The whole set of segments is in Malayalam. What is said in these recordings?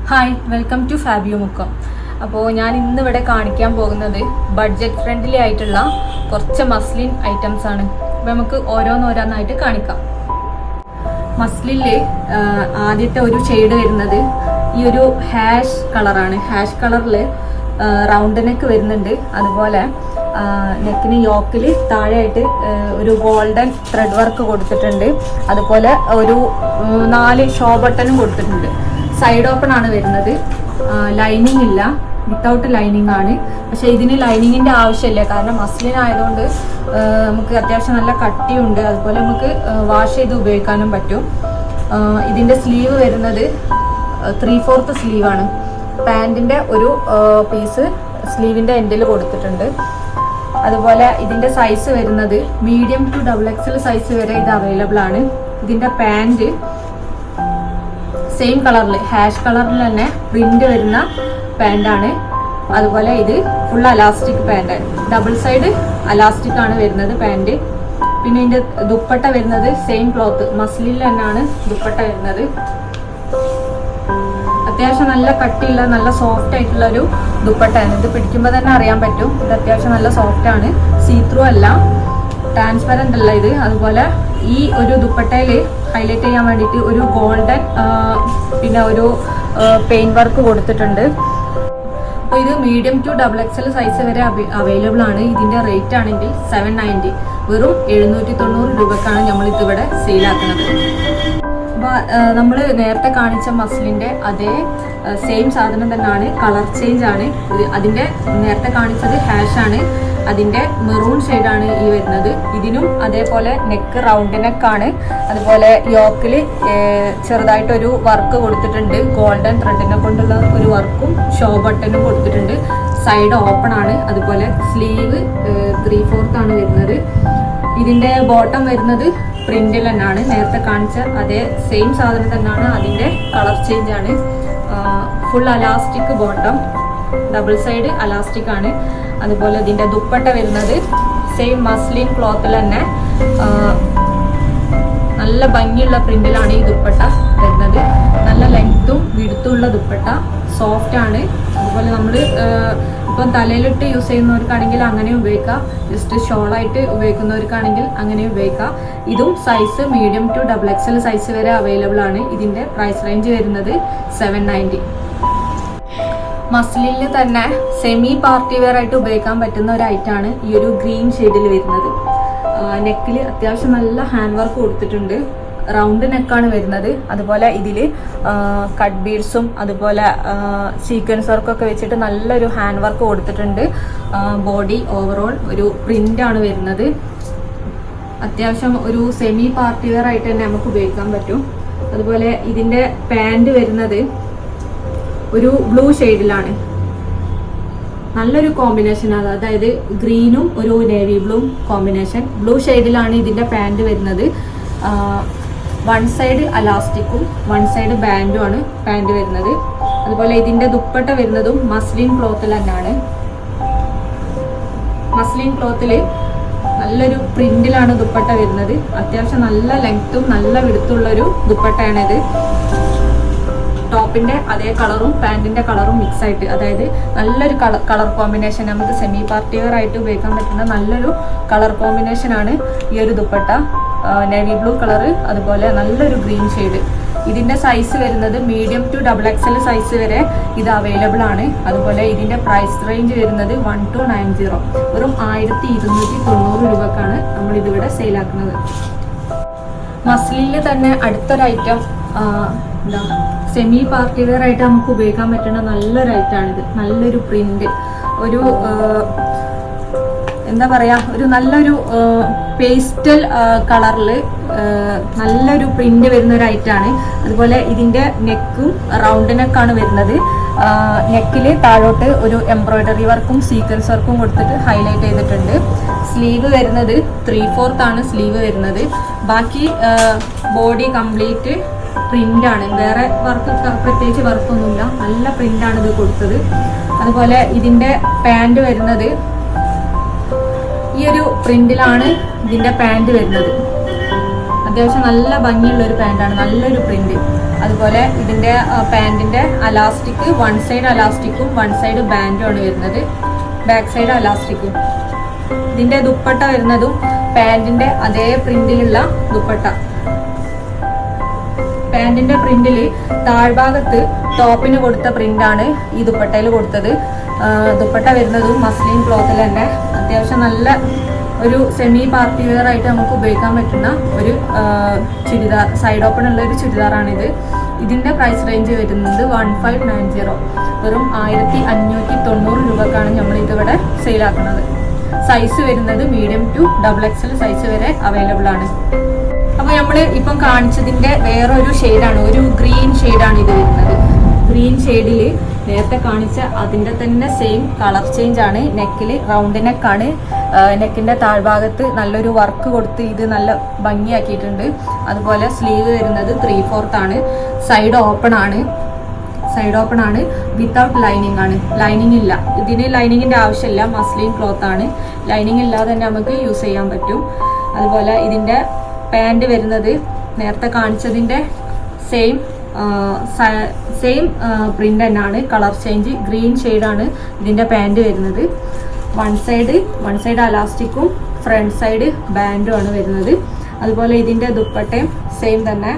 Hi, welcome to Fabio Mukkam. അപ്പോൾ ഞാൻ ഇന്നിവിടെ കാണിക്കാൻ പോകുന്നത് ബഡ്ജറ്റ് ഫ്രണ്ട്ലി ആയിട്ടുള്ള കുറച്ച് മസ്ലിൻ ഐറ്റംസ് ആണ്. അപ്പോൾ നമുക്ക് ഓരോന്നോരോന്നായിട്ട് കാണിക്കാം. മസ്ലിനിൽ ആദ്യത്തെ ഒരു ഷെയ്ഡ് വരുന്നത് ഈ ഒരു ഹാഷ് കളറാണ്. ഹാഷ് കളറിൽ റൗണ്ട് നെക്ക് വരുന്നുണ്ട്. അതുപോലെ നെക്കിന് യോക്കിൽ താഴെയായിട്ട് ഒരു ഗോൾഡൻ ത്രെഡ് വർക്ക് കൊടുത്തിട്ടുണ്ട്. അതുപോലെ ഒരു 4 ഷോ ബട്ടണും കൊടുത്തിട്ടുണ്ട്. സൈഡ് ഓപ്പൺ ആണ് വരുന്നത്. ലൈനിങ് ഇല്ല, വിത്തൗട്ട് ലൈനിങ് ആണ്. പക്ഷെ ഇതിന് ലൈനിങ്ങിൻ്റെ ആവശ്യമില്ല, കാരണം മസ്ലിൻ ആയതുകൊണ്ട് നമുക്ക് അത്യാവശ്യം നല്ല കട്ടിയുണ്ട്. അതുപോലെ നമുക്ക് വാഷ് ചെയ്ത് ഉപയോഗിക്കാനും പറ്റും. ഇതിൻ്റെ സ്ലീവ് വരുന്നത് 3/4 സ്ലീവാണ്. പാൻറ്റിൻ്റെ ഒരു പീസ് സ്ലീവിൻ്റെ എൻഡിൽ കൊടുത്തിട്ടുണ്ട്. അതുപോലെ ഇതിൻ്റെ സൈസ് വരുന്നത് മീഡിയം ടു XXL സൈസ് വരെ ഇത് അവൈലബിൾ ആണ്. ഇതിൻ്റെ പാൻറ് സെയിം കളറിൽ ഹാഷ് കളറിൽ തന്നെ പ്രിന്റ് വരുന്ന പാൻറ്റാണ്. അതുപോലെ ഇത് ഫുൾ അലാസ്റ്റിക് പാൻറ്റാണ്. ഡബിൾ സൈഡ് അലാസ്റ്റിക് ആണ് വരുന്നത് പാൻറ്. പിന്നെ ഇതിൻ്റെ ദുപ്പട്ട വരുന്നത് സെയിം ക്ലോത്ത് മസ്ലിനിൽ തന്നെയാണ് ദുപ്പട്ട വരുന്നത്. അത്യാവശ്യം നല്ല കട്ടിയുള്ള നല്ല സോഫ്റ്റ് ആയിട്ടുള്ള ഒരു ദുപ്പട്ടയാണ്. ഇത് പിടിക്കുമ്പോൾ തന്നെ അറിയാൻ പറ്റും ഇത് അത്യാവശ്യം നല്ല സോഫ്റ്റ് ആണ്. സീത്രൂ അല്ല, ട്രാൻസ്പെറൻ്റ് അല്ല ഇത്. അതുപോലെ ഈ ഒരു ദുപ്പട്ടയിൽ ഹൈലൈറ്റ് ചെയ്യാൻ വേണ്ടിയിട്ട് ഒരു ഗോൾഡൻ പിന്നെ ഒരു പെയിൻ വർക്ക് കൊടുത്തിട്ടുണ്ട്. അപ്പോൾ ഇത് മീഡിയം ടു XXL സൈസ് വരെ അവൈലബിൾ ആണ്. ഇതിൻ്റെ റേറ്റ് ആണെങ്കിൽ 790, വെറും 790 രൂപക്കാണ് നമ്മളിതിവിടെ സെയിലാക്കുന്നത്. അപ്പോൾ നമ്മൾ നേരത്തെ കാണിച്ച മസ്ലിൻ്റെ അതേ സെയിം സാധനം തന്നെയാണ്, കളർ ചേഞ്ച് ആണ്. അതിൻ്റെ നേരത്തെ കാണിച്ചത് ഹാഷ് ആണ്, അതിൻ്റെ മെറൂൺ ഷെയ്ഡാണ് ഈ വരുന്നത്. ഇതിനും അതേപോലെ നെക്ക് റൗണ്ട് നെക്കാണ്. അതുപോലെ യോക്കിൽ ചെറുതായിട്ടൊരു വർക്ക് കൊടുത്തിട്ടുണ്ട്. ഗോൾഡൻ ത്രെഡിനെ കൊണ്ടുള്ള ഒരു വർക്കും ഷോ ബട്ടനും കൊടുത്തിട്ടുണ്ട്. സൈഡ് ഓപ്പൺ ആണ്. അതുപോലെ സ്ലീവ് 3/4 ആണ് വരുന്നത്. ഇതിൻ്റെ ബോട്ടം വരുന്നത് പ്രിന്റിൽ തന്നെയാണ്. നേരത്തെ കാണിച്ച അതേ സെയിം സാധനം തന്നെയാണ്. അതിൻ്റെ കളർ ചേഞ്ച് ആണ്. Full elastic bottom, double side elastic ആണ്. അതുപോലെ ഇതിൻ്റെ ദുപ്പട്ട വരുന്നത് സെയിം മസ്ലിൻ ക്ലോത്തിൽ തന്നെ നല്ല ഭംഗിയുള്ള പ്രിന്റിലാണ് ഈ ദുപ്പട്ട വരുന്നത്. നല്ല ലെങ്ത്തും വിടുത്തുള്ള ദുപ്പട്ട, സോഫ്റ്റ് ആണ്. അതുപോലെ നമ്മൾ ഇപ്പം തലയിലിട്ട് യൂസ് ചെയ്യുന്നവർക്കാണെങ്കിൽ അങ്ങനെ ഉപയോഗിക്കാം. ജസ്റ്റ് ഷോളായിട്ട് ഉപയോഗിക്കുന്നവർക്കാണെങ്കിൽ അങ്ങനെ ഉപയോഗിക്കാം. ഇതും size medium to XXL size വരെ അവൈലബിൾ ആണ്. ഇതിൻ്റെ പ്രൈസ് റേഞ്ച് വരുന്നത് 790. മസ്ലിനിൽ തന്നെ സെമി പാർട്ടി വെയർ ആയിട്ട് ഉപയോഗിക്കാൻ പറ്റുന്ന ഒരു ഐറ്റമാണ് ഈ ഒരു ഗ്രീൻ ഷെയ്ഡിൽ വരുന്നത്. നെക്കിൽ അത്യാവശ്യം നല്ല ഹാൻഡ് വർക്ക് കൊടുത്തിട്ടുണ്ട്. റൗണ്ട് നെക്കാണ് വരുന്നത്. അതുപോലെ ഇതിൽ കട്ട് ബീഡ്സും അതുപോലെ സീക്വൻസ് വർക്കൊക്കെ വെച്ചിട്ട് നല്ലൊരു ഹാൻഡ് വർക്ക് കൊടുത്തിട്ടുണ്ട്. ബോഡി ഓവറോൾ ഒരു പ്രിൻ്റാണ് വരുന്നത്. അത്യാവശ്യം ഒരു സെമി പാർട്ടി വെയർ ആയിട്ട് തന്നെ നമുക്ക് ഉപയോഗിക്കാൻ പറ്റും. അതുപോലെ ഇതിൻ്റെ പാൻറ് വരുന്നത് ഒരു ബ്ലൂ ഷെയ്ഡിലാണ്. നല്ലൊരു കോമ്പിനേഷൻ ആണ്. അതായത് ഗ്രീനും ഒരു നേവി ബ്ലൂ കോമ്പിനേഷൻ. ബ്ലൂ ഷെയ്ഡിലാണ് ഇതിൻ്റെ പാൻറ് വരുന്നത്. 1 സൈഡ് അലാസ്റ്റിക്കും 1 സൈഡ് ബാൻഡും ആണ് പാൻറ് വരുന്നത്. അതുപോലെ ഇതിൻ്റെ ദുപ്പട്ട വരുന്നതും മസ്ലിൻ ക്ലോത്തിൽ തന്നെയാണ്. മസ്ലിൻ ക്ലോത്തിൽ നല്ലൊരു പ്രിന്റിലാണ് ദുപ്പട്ട വരുന്നത്. അത്യാവശ്യം നല്ല ലെങ്ത്തും നല്ല വിടുത്തുള്ളൊരു ദുപ്പട്ടയാണിത്. ടോപ്പിന്റെ അതേ കളറും പാൻറ്റിന്റെ കളറും മിക്സ് ആയിട്ട്, അതായത് നല്ലൊരു കളർ കോമ്പിനേഷൻ, നമുക്ക് സെമി പാർട്ടി വെയർ ആയിട്ട് ഉപയോഗിക്കാൻ പറ്റുന്ന നല്ലൊരു കളർ കോമ്പിനേഷൻ ആണ് ഈ ഒരു ദുപ്പട്ട. നേവി ബ്ലൂ കളറ്, അതുപോലെ നല്ലൊരു ഗ്രീൻ ഷെയ്ഡ്. ഇതിന്റെ സൈസ് വരുന്നത് മീഡിയം ടു XXL സൈസ് വരെ ഇത് അവൈലബിൾ ആണ്. അതുപോലെ ഇതിന്റെ പ്രൈസ് റേഞ്ച് വരുന്നത് 1290, വെറും 1290 രൂപക്കാണ് നമ്മൾ ഇതിവിടെ സെയിലാക്കുന്നത്. മസ്ലിനിൽ തന്നെ അടുത്തൊരു ഐറ്റം എന്താ സെമി പാർട്ടി വെയർ ആയിട്ട് നമുക്ക് ഉപയോഗിക്കാൻ പറ്റുന്ന നല്ലൊരു ഐറ്റമാണിത്. നല്ലൊരു പ്രിന്റ്, ഒരു എന്താ പറയുക, ഒരു നല്ലൊരു പേസ്റ്റൽ കളറിൽ നല്ലൊരു പ്രിന്റ് വരുന്ന ഒരു ഐറ്റമാണ്. അതുപോലെ ഇതിൻ്റെ നെക്കും റൗണ്ട് നെക്കാണ് വരുന്നത്. നെക്കിൽ താഴോട്ട് ഒരു എംബ്രോയിഡറി വർക്കും സീക്വൻസ് വർക്കും കൊടുത്തിട്ട് ഹൈലൈറ്റ് ചെയ്തിട്ടുണ്ട്. സ്ലീവ് വരുന്നത് 3/4 ആണ് സ്ലീവ് വരുന്നത്. ബാക്കി ബോഡി കംപ്ലീറ്റ് പ്രിന്റാണ്. വേറെ വർക്ക് പ്രത്യേകിച്ച് വർക്കൊന്നുമില്ല, നല്ല പ്രിന്റാണ് ഇത് കൊടുത്തത്. അതുപോലെ ഇതിൻ്റെ പാൻറ് വരുന്നത് ഈ ഒരു പ്രിന്റിലാണ് ഇതിൻ്റെ പാൻറ് വരുന്നത്. അത്യാവശ്യം നല്ല ഭംഗിയുള്ള ഒരു പാൻറ്റാണ്, നല്ലൊരു പ്രിന്റ്. അതുപോലെ ഇതിന്റെ പാൻറ്റിന്റെ അലാസ്റ്റിക് വൺ സൈഡ് അലാസ്റ്റിക്കും വൺ സൈഡ് ബാൻഡും ആണ് വരുന്നത്, ബാക്ക് സൈഡ് അലാസ്റ്റിക്കും. ഇതിന്റെ ദുപ്പട്ട വരുന്നതും പാൻറ്റിന്റെ അതേ പ്രിന്റിലുള്ള ദുപ്പട്ട. പാൻറ്റിന്റെ പ്രിന്റിൽ താഴ്ഭാഗത്ത് ടോപ്പിന് കൊടുത്ത പ്രിന്റാണ് ഈ ദുപ്പട്ടയിൽ കൊടുത്തത്. ദുപ്പട്ട വരുന്നതും മസ്ലിൻ ക്ലോത്തിൽ തന്നെ അത്യാവശ്യം നല്ല ഒരു സെമി പാർട്ടി വെയർ ആയിട്ട് നമുക്ക് ഉപയോഗിക്കാൻ പറ്റുന്ന ഒരു ചുരിദാർ, സൈഡ് ഓപ്പൺ ഉള്ള ഒരു ചുരിദാറാണിത്. ഇതിന്റെ പ്രൈസ് റേഞ്ച് വരുന്നത് 1590, വെറും 1590 രൂപക്കാണ് നമ്മൾ ഇതിവിടെ സെയിലാക്കുന്നത്. സൈസ് വരുന്നത് മീഡിയം ടു XXL സൈസ് വരെ അവൈലബിൾ ആണ്. അപ്പോൾ നമ്മൾ ഇപ്പം കാണിച്ചതിന്റെ വേറൊരു ഷെയ്ഡാണ്, ഒരു ഗ്രീൻ ഷെയ്ഡാണ് ഇത് വരുന്നത്. ഗ്രീൻ ഷെയ്ഡിൽ നേരത്തെ കാണിച്ച അതിൻ്റെ തന്നെ സെയിം കളർ ചേഞ്ച് ആണ്. നെക്കിൽ റൗണ്ട് നെക്കാണ്, നെക്കിൻ്റെ താഴ്ഭാഗത്ത് നല്ലൊരു വർക്ക് കൊടുത്ത് ഇത് നല്ല ഭംഗിയാക്കിയിട്ടുണ്ട്. അതുപോലെ സ്ലീവ് വരുന്നത് 3/4 ആണ്. സൈഡ് ഓപ്പൺ ആണ്, വിത്തൗട്ട് ലൈനിങ് ആണ്, ലൈനിങ് ഇല്ല. ഇതിന് ലൈനിങ്ങിൻ്റെ ആവശ്യമില്ല, മസ്ലിൻ ക്ലോത്ത് ആണ്. ലൈനിങ് ഇല്ലാതെ തന്നെ നമുക്ക് യൂസ് ചെയ്യാൻ പറ്റും. അതുപോലെ ഇതിൻ്റെ പാൻറ് വരുന്നത് നേരത്തെ കാണിച്ചതിൻ്റെ സെയിം പ്രിന്റ് തന്നെയാണ്, കളർ ചേഞ്ച്. ഗ്രീൻ ഷെയ്ഡാണ് ഇതിൻ്റെ പാൻറ് വരുന്നത്. വൺ സൈഡ് അലാസ്റ്റിക്കും ഫ്രണ്ട് സൈഡ് ബാൻഡും ആണ് വരുന്നത്. അതുപോലെ ഇതിൻ്റെ ദുപ്പട്ടയും സെയിം തന്നെ,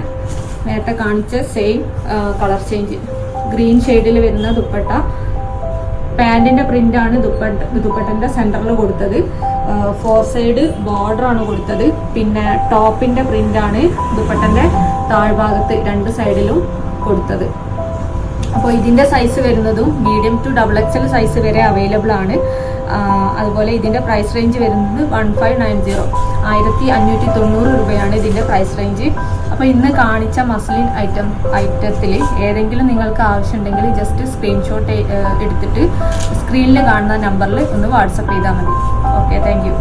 നേരത്തെ കാണിച്ച സെയിം കളർ ചേഞ്ച്. ഗ്രീൻ ഷെയ്ഡിൽ വരുന്ന ദുപ്പട്ട, പാൻറ്റിൻ്റെ പ്രിൻ്റാണ് ദുപ്പട്ടൻ്റെ സെൻറ്ററിൽ കൊടുത്തത്. 4 സൈഡ് ബോർഡർ ആണ് കൊടുത്തത്. പിന്നെ ടോപ്പിൻ്റെ പ്രിൻ്റാണ് ദുപ്പട്ടൻ്റെ താഴ്ഭാഗത്ത് 2 സൈഡിലും കൊടുത്തത്. അപ്പോൾ ഇതിൻ്റെ സൈസ് വരുന്നതും മീഡിയം ടു XXL സൈസ് വരെ അവൈലബിൾ ആണ്. അതുപോലെ ഇതിൻ്റെ പ്രൈസ് റേഞ്ച് വരുന്നത് 1590, 1590 രൂപയാണ് ഇതിൻ്റെ പ്രൈസ് റേഞ്ച്. അപ്പോൾ ഇന്ന് കാണിച്ച മസ്ലിൻ ഐറ്റത്തിൽ ഏതെങ്കിലും നിങ്ങൾക്ക് ആവശ്യമുണ്ടെങ്കിൽ ജസ്റ്റ് സ്ക്രീൻഷോട്ട് എടുത്തിട്ട് സ്ക്രീനിൽ കാണുന്ന നമ്പറിൽ ഒന്ന് വാട്സപ്പ് ചെയ്താൽ മതി. Okay, thank you.